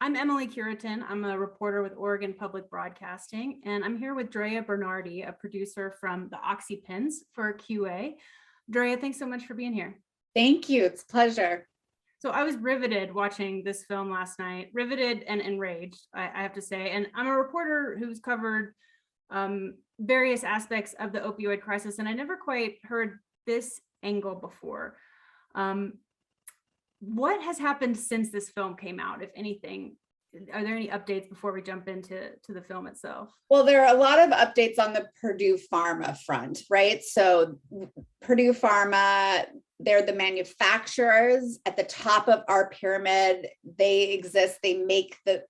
I'm Emily Curitin. I'm a reporter with Oregon Public Broadcasting, and I'm here with Drea Bernardi, a producer from the Oxy Kingpins for QA. Drea, thanks so much for being here. Thank you. It's a pleasure. So I was riveted watching this film last night, riveted and enraged, I have to say. And I'm a reporter who's covered various aspects of the opioid crisis, and I never quite heard this angle before. What has happened since this film came out, if anything? Are there any updates before we jump into the film itself? Well, there are a lot of updates on the Purdue Pharma front, right? So Purdue Pharma, they're the manufacturers at the top of our pyramid. They exist. They make the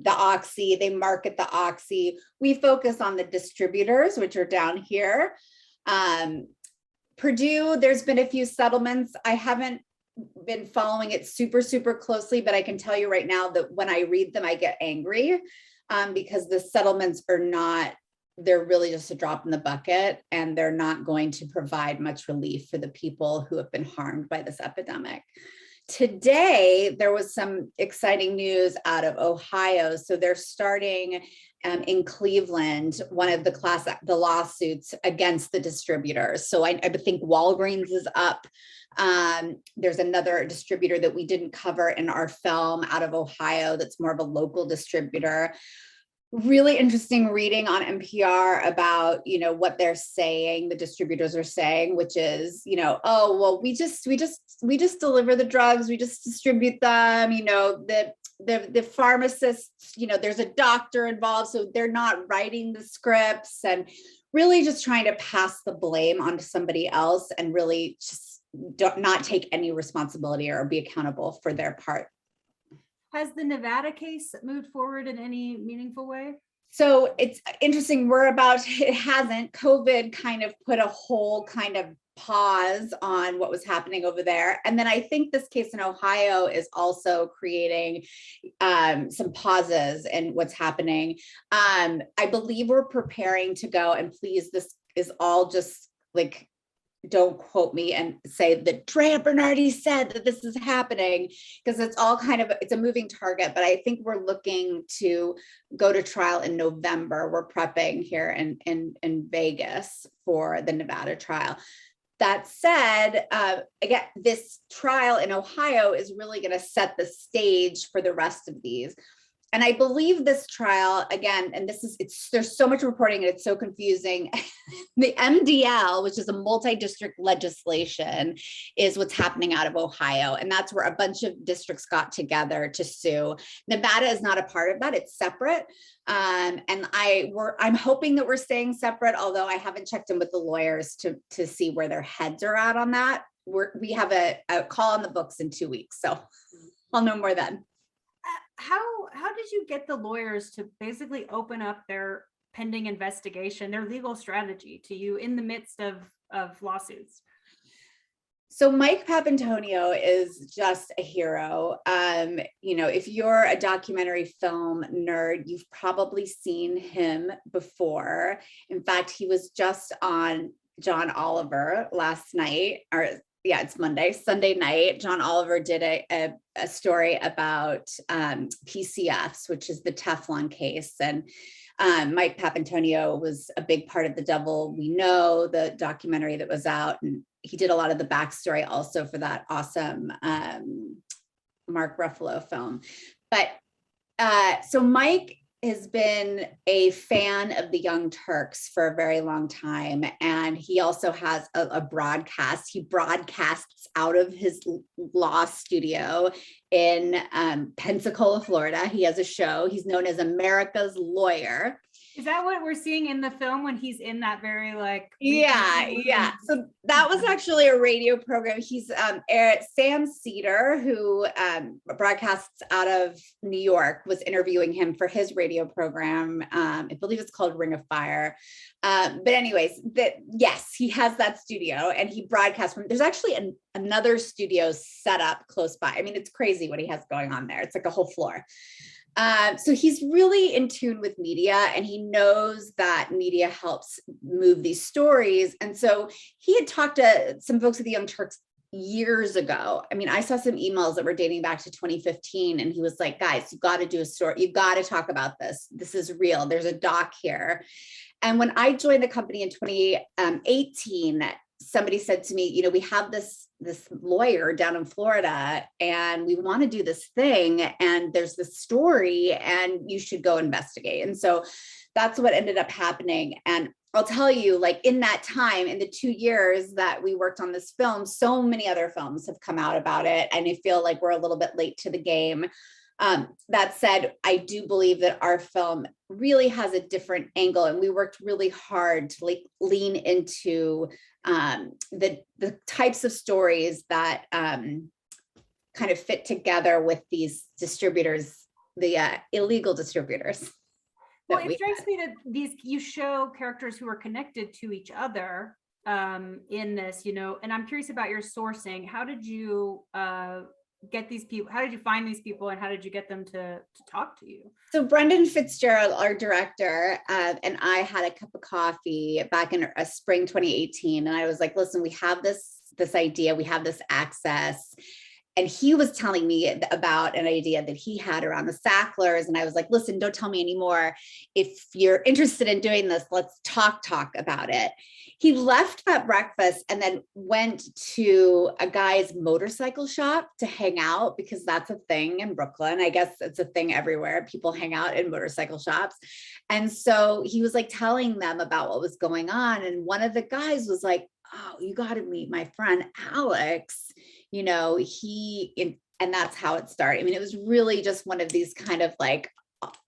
Oxy. They market the Oxy. We focus on the distributors, which are down here. Purdue, there's been a few settlements. I haven't been following it super closely, but I can tell you right now that when I read them, I get angry because the settlements they're really just a drop in the bucket, and they're not going to provide much relief for the people who have been harmed by this epidemic. Today, there was some exciting news out of Ohio. So they're starting in Cleveland, one of the lawsuits against the distributors. So I think Walgreens is up. There's another distributor that we didn't cover in our film out of Ohio that's more of a local distributor. Really interesting reading on NPR about, what they're saying, the distributors are saying, which is, oh, well, we just deliver the drugs, we just distribute them, the pharmacists, there's a doctor involved, so they're not writing the scripts, and really just trying to pass the blame onto somebody else and really just not take any responsibility or be accountable for their part. Has the Nevada case moved forward in any meaningful way? So it's interesting. It hasn't. COVID kind of put a whole kind of pause on what was happening over there. And then I think this case in Ohio is also creating some pauses in what's happening. I believe we're preparing to go, and please, this is all just like, don't quote me and say that Drea Bernardi said that this is happening, because it's all it's a moving target, but I think we're looking to go to trial in November. We're prepping here in Vegas for the Nevada trial. That said, again, this trial in Ohio is really going to set the stage for the rest of these. And I believe this trial, again, and there's so much reporting and it's so confusing. The MDL, which is a multi-district legislation, is what's happening out of Ohio. And that's where a bunch of districts got together to sue. Nevada is not a part of that, it's separate. And I'm hoping that we're staying separate, although I haven't checked in with the lawyers to see where their heads are at on that. We have a call on the books in 2 weeks, so I'll know more then. How did you get the lawyers to basically open up their pending investigation, their legal strategy to you in the midst of lawsuits? So Mike Papantonio is just a hero. If you're a documentary film nerd, you've probably seen him before. In fact, he was just on John Oliver last night, it's Sunday night. John Oliver did a story about PCFs, which is the Teflon case. And Mike Papantonio was a big part of The Devil We Know, the documentary that was out. And he did a lot of the backstory also for that awesome Mark Ruffalo film. But so Mike has been a fan of the Young Turks for a very long time. And he also has a broadcast. He broadcasts out of his law studio in Pensacola, Florida. He has a show. He's known as America's Lawyer. Is that what we're seeing in the film when he's in that very Yeah. So that was actually a radio program. He's Sam Cedar, who broadcasts out of New York, was interviewing him for his radio program. I believe it's called Ring of Fire. But anyways, yes, he has that studio and he broadcasts from, there's actually another studio set up close by. I mean, it's crazy what he has going on there. It's like a whole floor. So he's really in tune with media, and he knows that media helps move these stories. And so he had talked to some folks at the Young Turks years ago. I mean, I saw some emails that were dating back to 2015, and he was like, guys, you got to do a story. You got to talk about this. This is real. There's a doc here. And when I joined the company in 2018, somebody said to me, you know, we have this lawyer down in Florida, and we want to do this thing, and there's this story, and you should go investigate. And so that's what ended up happening. And I'll tell you, like, in that time, in the 2 years that we worked on this film, so many other films have come out about it, and I feel like we're a little bit late to the game. That said, I do believe that our film really has a different angle, and we worked really hard to like lean into the types of stories that kind of fit together with these distributors, the illegal distributors. Well, it strikes me that you show characters who are connected to each other in this, you know, and I'm curious about your sourcing. How did you get these people? How did you find these people, and how did you get them to talk to you? So Brendan Fitzgerald, our director, and I had a cup of coffee back in spring 2018, and I was like, listen, we have this idea, we have this access. And he was telling me about an idea that he had around the Sacklers. And I was like, listen, don't tell me anymore. If you're interested in doing this, let's talk about it. He left that breakfast and then went to a guy's motorcycle shop to hang out, because that's a thing in Brooklyn. I guess it's a thing everywhere. People hang out in motorcycle shops. And so he was like telling them about what was going on. And one of the guys was like, oh, you got to meet my friend Alex. You know, and that's how it started. I mean, it was really just one of these kind of like,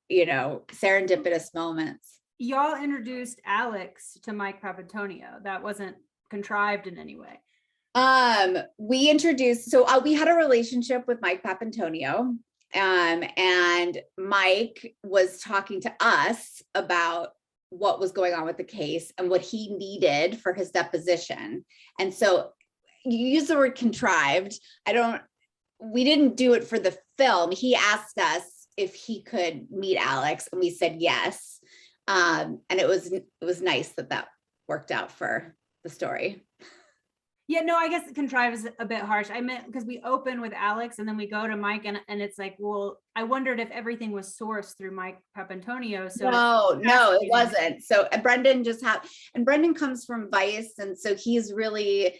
you know, serendipitous moments. Y'all introduced Alex to Mike Papantonio. That wasn't contrived in any way. We had a relationship with Mike Papantonio, and Mike was talking to us about what was going on with the case and what he needed for his deposition. And so you use the word contrived. We didn't do it for the film. He asked us if he could meet Alex, and we said yes. And it was nice that worked out for the story. Yeah, no, I guess contrive is a bit harsh. I meant because we open with Alex and then we go to Mike, and it's like, well, I wondered if everything was sourced through Mike Papantonio. So no, it wasn't. So Brendan Brendan comes from Vice, and so he's really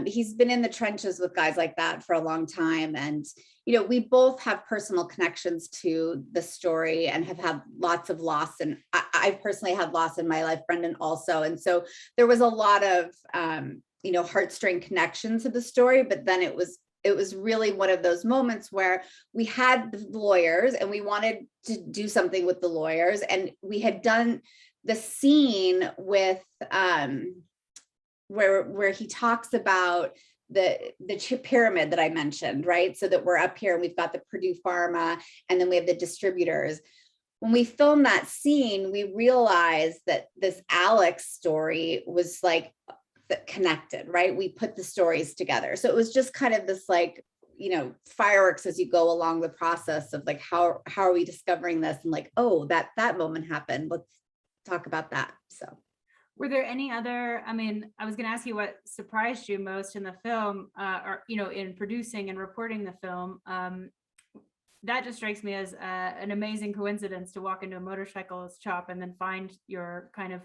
he's been in the trenches with guys like that for a long time. And, you know, we both have personal connections to the story and have had lots of loss. And I personally had loss in my life, Brendan also. And so there was a lot of, you know, heartstring connections to the story, but then it was really one of those moments where we had the lawyers and we wanted to do something with the lawyers. And we had done the scene with, where he talks about the chip pyramid that I mentioned, right? So that we're up here and we've got the Purdue Pharma, and then we have the distributors. When we filmed that scene, we realized that this Alex story was like connected, right? We put the stories together. So it was just kind of this like, you know, fireworks as you go along the process of like, how are we discovering this? And like, oh, that moment happened. Let's talk about that. So. Were there any other, I mean, I was going to ask you what surprised you most in the film, or, you know, in producing and reporting the film. That just strikes me as an amazing coincidence to walk into a motorcycle shop and then find your kind of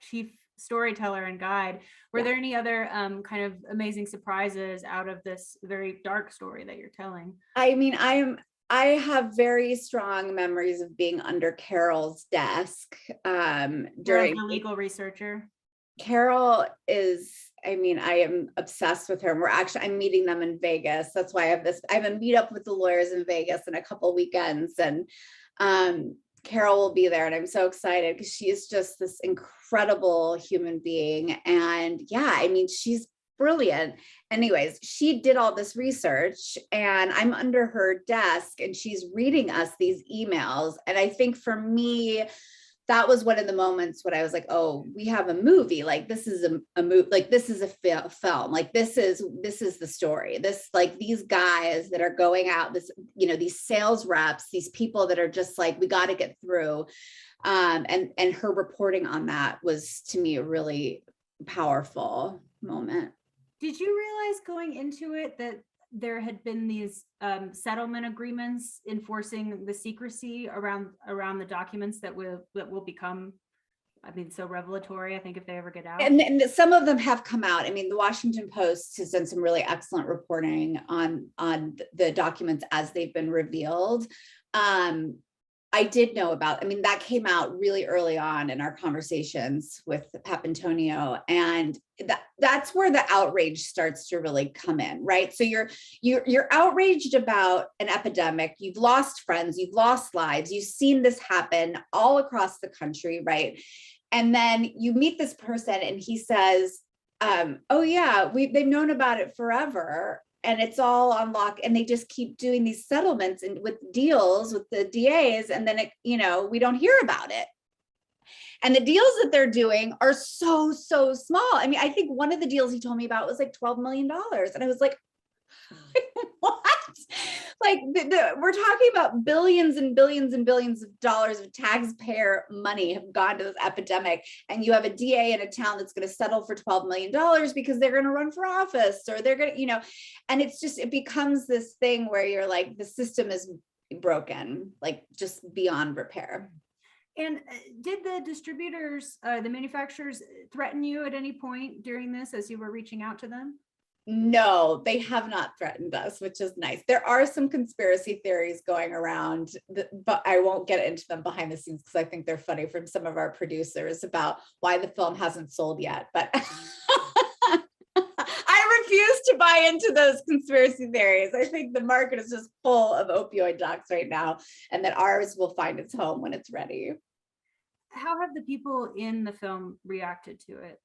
chief storyteller and guide. Were there any other kind of amazing surprises out of this very dark story that you're telling? I mean, I have very strong memories of being under Carol's desk during a legal researcher. Carol is, I mean, I am obsessed with her. I'm meeting them in Vegas. That's why I have a meetup with the lawyers in Vegas in a couple of weekends, and Carol will be there. And I'm so excited because she is just this incredible human being. And yeah, I mean, she's brilliant. Anyways, she did all this research and I'm under her desk and she's reading us these emails. And I think for me, that was one of the moments when I was like, oh, we have a movie. Like this is a movie, like this is a film. Like this is the story. This, like these guys that are going out, this, you know, these sales reps, these people that are just like, we got to get through. And her reporting on that was to me a really powerful moment. Did you realize going into it that there had been these settlement agreements enforcing the secrecy around the documents that will become, I mean, so revelatory, I think, if they ever get out? And some of them have come out. I mean, the Washington Post has done some really excellent reporting on the documents as they've been revealed. I did know about, I mean, that came out really early on in our conversations with Papantonio, and that's where the outrage starts to really come in, right? So you're outraged about an epidemic. You've lost friends, you've lost lives, you've seen this happen all across the country, right? And then you meet this person and he says, oh yeah, they've known about it forever. And it's all on lock, and they just keep doing these settlements and with deals with the DAs, and then we don't hear about it. And the deals that they're doing are so small. I mean, I think one of the deals he told me about was like $12 million, and I was like, what? Like we're talking about billions and billions and billions of dollars of taxpayer money have gone to this epidemic, and you have a DA in a town that's going to settle for $12 million because they're going to run for office, or they're going to, and it becomes this thing where you're like, the system is broken, like just beyond repair. And did the distributors, the manufacturers, threaten you at any point during this as you were reaching out to them? No, they have not threatened us, which is nice. There are some conspiracy theories going around, but I won't get into them behind the scenes because I think they're funny, from some of our producers, about why the film hasn't sold yet. But I refuse to buy into those conspiracy theories. I think the market is just full of opioid docs right now, and that ours will find its home when it's ready. How have the people in the film reacted to it?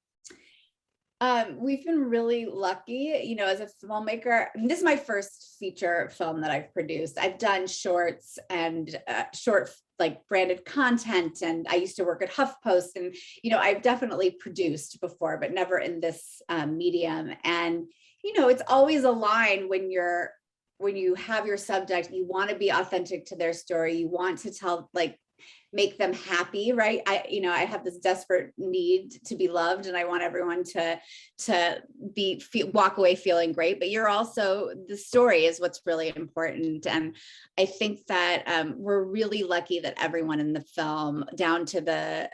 We've been really lucky, as a filmmaker. This is my first feature film that I've produced. I've done shorts and short like branded content, and I used to work at HuffPost, and I've definitely produced before, but never in this medium. And it's always a line when you have your subject, you want to be authentic to their story, you want to tell, like, make them happy, right? I have this desperate need to be loved, and I want everyone to walk away feeling great. But the story is what's really important. And I think that we're really lucky that everyone in the film, down to the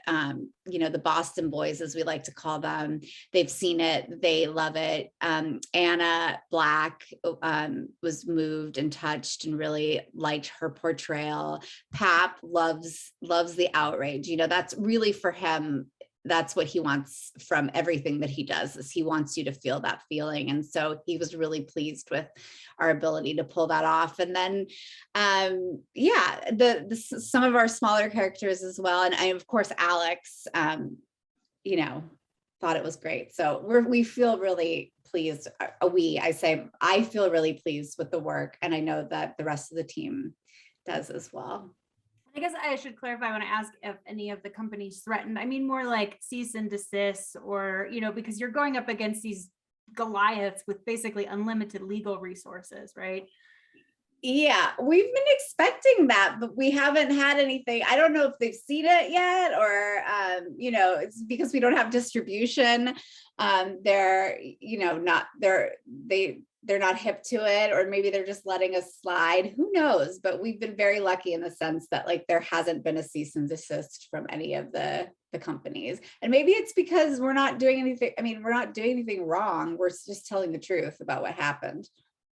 Boston boys, as we like to call them, they've seen it, they love it. Anna Black was moved and touched and really liked her portrayal. Pap loves the outrage. That's really, for him, that's what he wants from everything that he does, is he wants you to feel that feeling. And so he was really pleased with our ability to pull that off. And then some of our smaller characters as well, and of course Alex thought it was great. So we feel really pleased. I feel really pleased with the work, and I know that the rest of the team does as well. I guess I should clarify when I ask if any of the companies threatened. I mean more like cease and desist, or, because you're going up against these Goliaths with basically unlimited legal resources, right? Yeah, we've been expecting that, but we haven't had anything. I don't know if they've seen it yet, or, it's because we don't have distribution. They're not hip to it, or maybe they're just letting us slide. Who knows? But we've been very lucky in the sense that, like, there hasn't been a cease and desist from any of the companies. And maybe it's because we're not doing anything. I mean, we're not doing anything wrong. We're just telling the truth about what happened.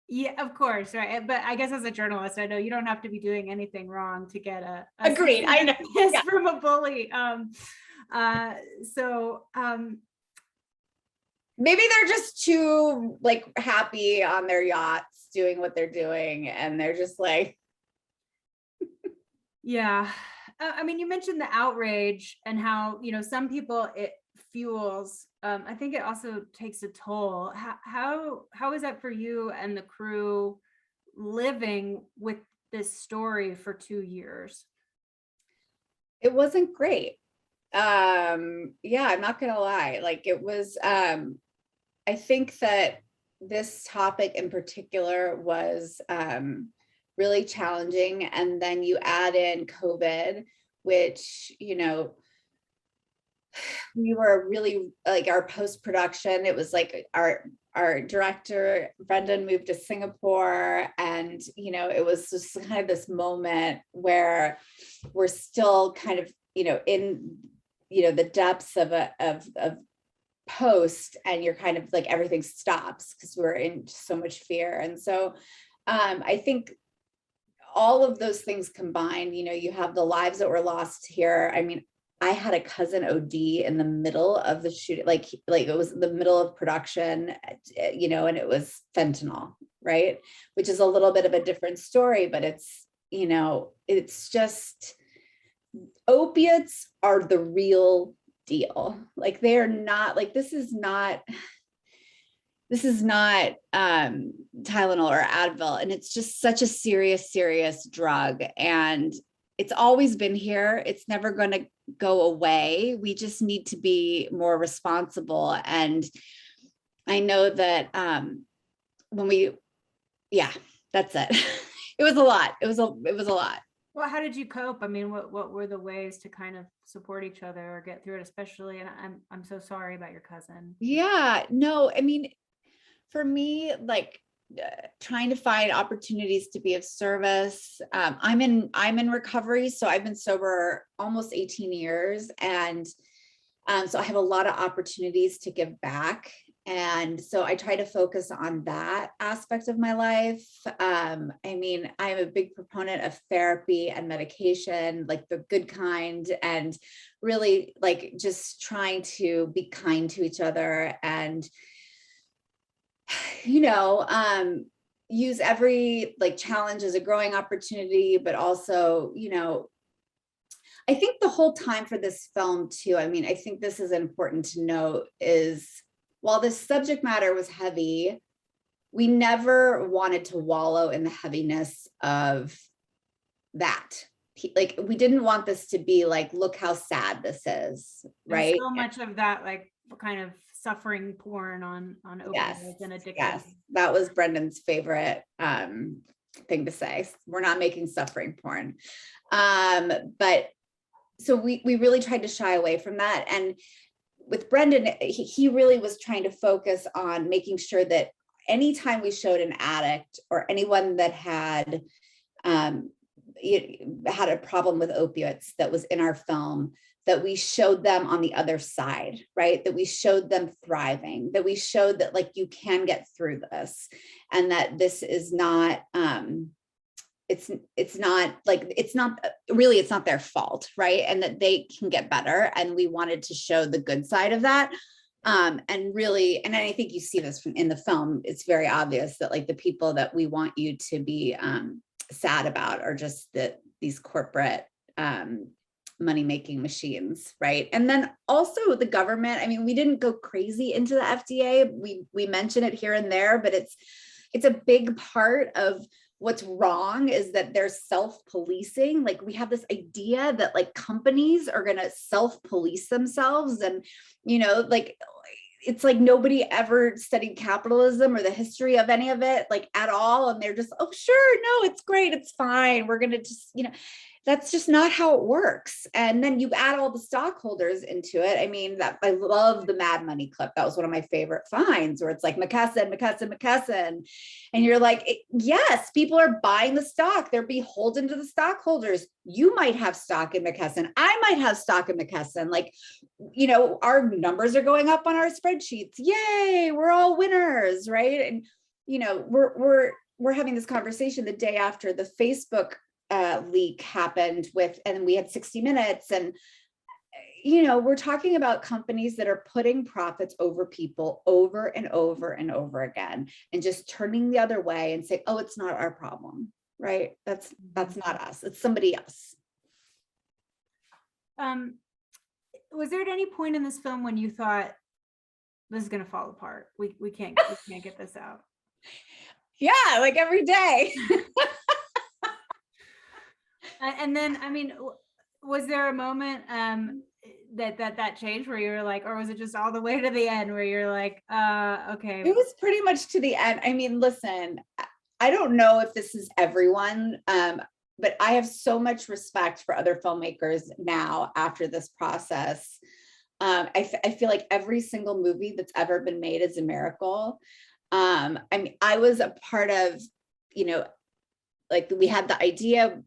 Yeah, of course, right. But I guess as a journalist, I know you don't have to be doing anything wrong to get a agreed. I know. Yeah. From a bully. Maybe they're just too, like, happy on their yachts doing what they're doing, and they're just like, yeah. I mean, you mentioned the outrage and how, some people it fuels. I think it also takes a toll. How is that for you and the crew living with this story for 2 years? It wasn't great. I'm not gonna lie. Like, it was, I think that this topic in particular was really challenging. And then you add in COVID, which, we were really like our post-production, it was like our director Brendan moved to Singapore, and it was just kind of this moment where we're still kind of in the depths of post, and you're kind of like everything stops because we're in so much fear. And so I think all of those things combined, you have the lives that were lost here. I mean, I had a cousin OD in the middle of the shooting, like it was the middle of production, and it was fentanyl, right? Which is a little bit of a different story, but it's just, opiates are the real deal. Like they're not like, this is not Tylenol or Advil. And it's just such a serious drug. And it's always been here. It's never going to go away. We just need to be more responsible. And I know that that's it. It was a lot. It was a lot. Well, how did you cope? I mean, what were the ways to kind of support each other or get through it, especially, and I'm so sorry about your cousin. Yeah, no, I mean, for me, like trying to find opportunities to be of service. I'm in recovery, so I've been sober almost 18 years, and so I have a lot of opportunities to give back. And so I try to focus on that aspect of my life. I mean, I'm a big proponent of therapy and medication, like the good kind, and really like just trying to be kind to each other, and use every like challenge as a growing opportunity, but also, I think the whole time for this film too, I mean, I think this is important to note, is while this subject matter was heavy, we never wanted to wallow in the heaviness of that. Like, we didn't want this to be like, look how sad this is, right? And so much of that, like, kind of suffering porn on opioids and addiction. Yes, that was Brendan's favorite thing to say. We're not making suffering porn. But so we really tried to shy away from that. And with Brendan, he really was trying to focus on making sure that anytime we showed an addict or anyone that had a problem with opiates that was in our film, that we showed them on the other side, right? That we showed them thriving, that we showed that like, you can get through this, and that this is not, it's not their fault, right? And that they can get better. And we wanted to show the good side of that. And really, and I think you see this in the film, it's very obvious that like the people that we want you to be sad about are just these corporate money-making machines, right? And then also the government. I mean, we didn't go crazy into the FDA. We mention it here and there, but it's a big part of what's wrong, is that there's self-policing. Like, we have this idea that like companies are going to self-police themselves, and like, it's like nobody ever studied capitalism or the history of any of it, like at all. And they're just, oh, sure, no, it's great, it's fine, we're going to just, that's just not how it works. And then you add all the stockholders into it. I mean, that I love the Mad Money clip. That was one of my favorite finds, where it's like McKesson. And you're like, yes, people are buying the stock. They're beholden to the stockholders. You might have stock in McKesson. I might have stock in McKesson. Like, our numbers are going up on our spreadsheets. Yay, we're all winners, right? And, we're having this conversation the day after the Facebook leak happened and we had 60 Minutes, and we're talking about companies that are putting profits over people over and over and over again, and just turning the other way and saying, oh, it's not our problem, right? That's not us, it's somebody else. Was there at any point in this film when you thought, this is going to fall apart, we can't get this out? Yeah, like every day. And then, I mean, was there a moment that changed where you were like, or was it just all the way to the end where you're like, okay? It was pretty much to the end. I mean, listen, I don't know if this is everyone, but I have so much respect for other filmmakers now after this process, I feel like every single movie that's ever been made is a miracle. I mean, I was a part of, you know, like we had the idea,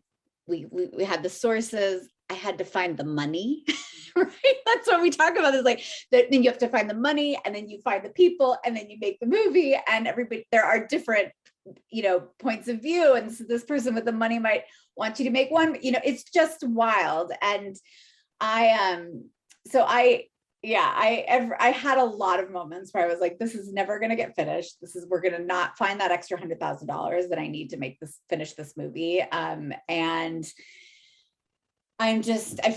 we had the sources, I had to find the money, right? That's what we talk about, is like that. Then you have to find the money, and then you find the people, and then you make the movie, and everybody, there are different, you know, points of view. And so this person with the money might want you to make one, you know, it's just wild. And so I had a lot of moments where I was like, this is never going to get finished. We're going to not find that extra $100,000 that I need to finish this movie. And I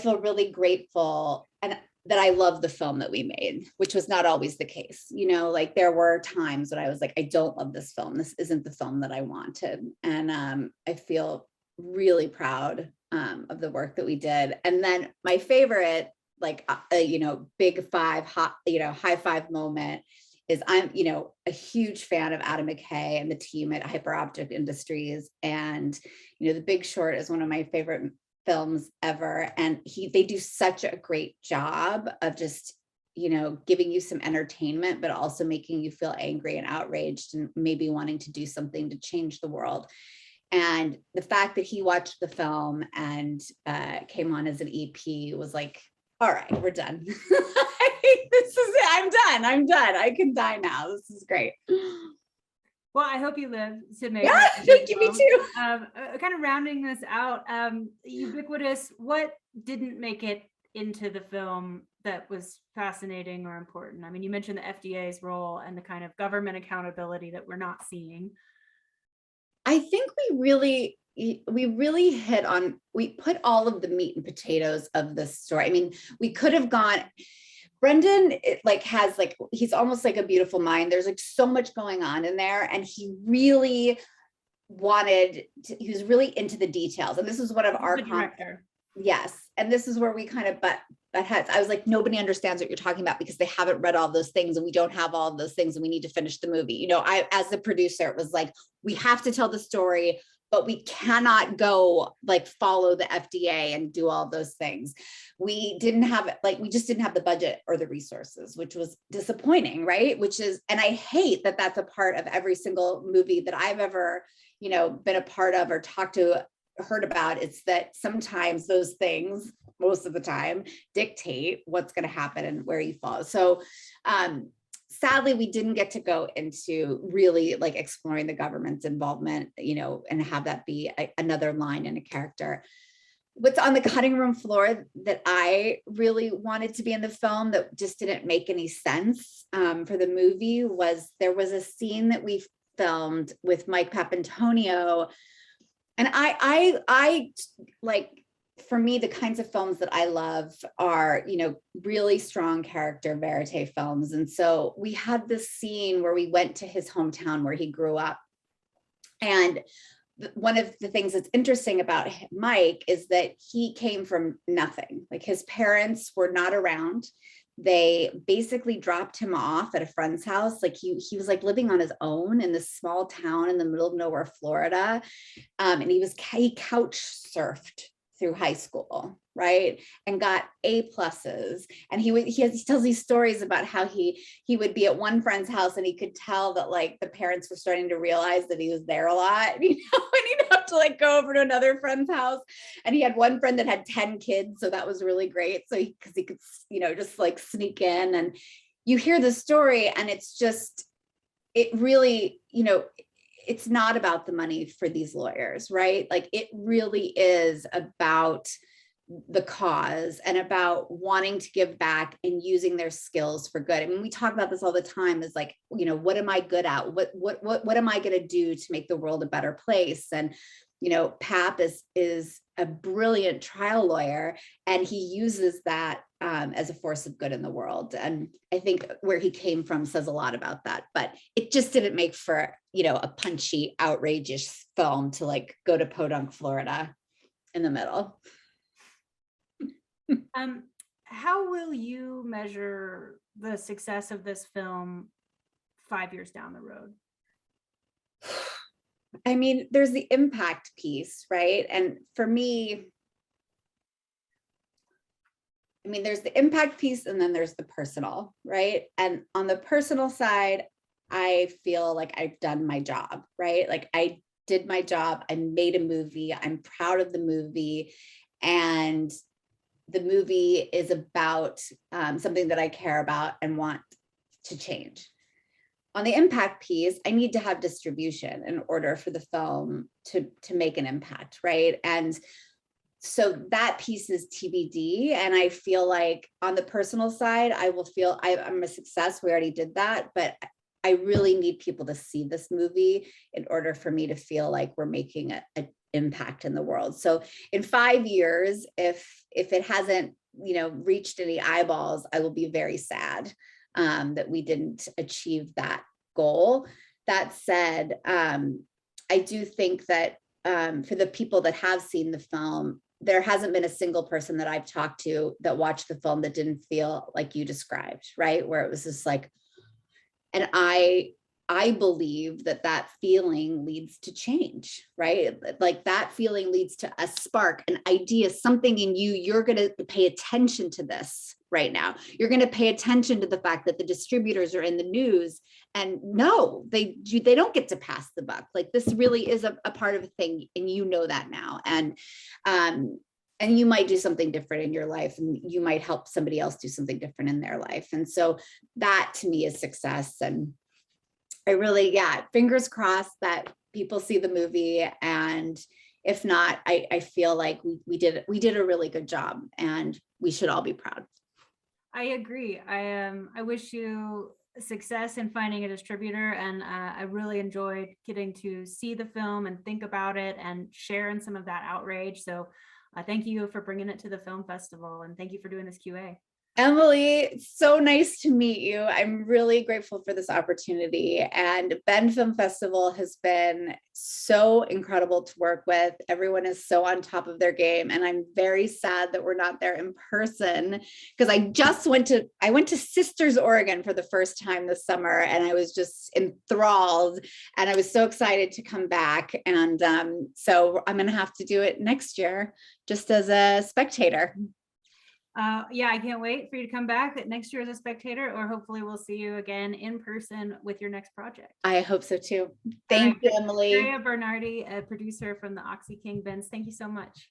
feel really grateful, and that I love the film that we made, which was not always the case. You know, like there were times when I was like, I don't love this film. This isn't the film that I wanted. And I feel really proud of the work that we did. And then my favorite, like, you know, big five, hot, you know, high five moment is I'm, you know, a huge fan of Adam McKay and the team at Hyperoptic Industries. And, you know, The Big Short is one of my favorite films ever. And they do such a great job of just, you know, giving you some entertainment, but also making you feel angry and outraged and maybe wanting to do something to change the world. And the fact that he watched the film and came on as an EP was like, all right, we're done. This is it. I'm done. I can die now. This is great. Well, I hope you live to make Yeah, thank you, me too. Kind of rounding this out, Ubiquitous, what didn't make it into the film that was fascinating or important? I mean, you mentioned the FDA's role and the kind of government accountability that we're not seeing. I think we put all of the meat and potatoes of this story. I mean, we could have gone, Brendan, he's almost like a beautiful mind. There's like so much going on in there. And he was really into the details. And this was one of our director. Yes. And this is where we kind of butt heads. I was like, nobody understands what you're talking about because they haven't read all those things, and we don't have all of those things, and we need to finish the movie. You know, as the producer, it was like, we have to tell the story, but we cannot go like follow the FDA and do all those things. We just didn't have the budget or the resources, which was disappointing, right? And I hate that that's a part of every single movie that I've ever, you know, been a part of or heard about. It's that sometimes those things, most of the time, dictate what's going to happen and where you fall. So sadly, we didn't get to go into really like exploring the government's involvement, you know, and have that be another line in a character. What's on the cutting room floor that I really wanted to be in the film that just didn't make any sense for the movie was there was a scene that we filmed with Mike Papantonio. And I like, for me, the kinds of films that I love are, you know, really strong character verite films. And so we had this scene where we went to his hometown where he grew up. And one of the things that's interesting about Mike is that he came from nothing. Like his parents were not around. They basically dropped him off at a friend's house. Like he was like living on his own in this small town in the middle of nowhere, Florida. And he couch surfed through high school, right? And got A+. And he tells these stories about how he would be at one friend's house and he could tell that like the parents were starting to realize that he was there a lot, you know, and he'd have to like go over to another friend's house. And he had one friend that had 10 kids. So that was really great. So because he could, you know, just like sneak in. And you hear the story and it really, you know, it's not about the money for these lawyers, right? Like it really is about the cause and about wanting to give back and using their skills for good. I mean, we talk about this all the time, is like, you know, what am I good at? What am I going to do to make the world a better place? And, you know, Pap is a brilliant trial lawyer, and he uses that as a force of good in the world. And I think where he came from says a lot about that, but it just didn't make for, you know, a punchy, outrageous film to like go to Podunk, Florida in the middle. How will you measure the success of this film 5 years down the road? I mean, there's the impact piece, right? And for me, I mean, there's the impact piece and then there's the personal, right? And on the personal side, I feel like I've done my job, right? Like I did my job. I made a movie. I'm proud of the movie. And the movie is about something that I care about and want to change. On the impact piece, I need to have distribution in order for the film to make an impact, right? And so that piece is TBD. And I feel like on the personal side, I will feel I'm a success. We already did that, but I really need people to see this movie in order for me to feel like we're making an impact in the world. So in 5 years, if it hasn't, reached any eyeballs, I will be very sad that we didn't achieve that goal. That said, I do think that for the people that have seen the film, there hasn't been a single person that I've talked to that watched the film that didn't feel like you described, right? Where it was just like, and I believe that feeling leads to change, right? Like that feeling leads to a spark, an idea, something in you. You're going to pay attention to this right now. You're going to pay attention to the fact that the distributors are in the news, and no, they don't get to pass the buck. Like this really is a part of a thing, and you know that now. And you might do something different in your life, and you might help somebody else do something different in their life. And so that to me is success. And I really, fingers crossed that people see the movie. And if not, I feel like we did a really good job, and we should all be proud. I agree. I wish you success in finding a distributor, and I really enjoyed getting to see the film and think about it and share in some of that outrage. So thank you for bringing it to the film festival, and thank you for doing this QA. Emily, so nice to meet you. I'm really grateful for this opportunity. And Bend Film Festival has been so incredible to work with. Everyone is so on top of their game. And I'm very sad that we're not there in person, because I went to Sisters, Oregon for the first time this summer, and I was just enthralled. And I was so excited to come back. And so I'm going to have to do it next year, just as a spectator. I can't wait for you to come back next year as a spectator, or hopefully we'll see you again in person with your next project. I hope so too. Thank you, Emily. Maria Bernardi, a producer from the Oxy Kingpins. Thank you so much.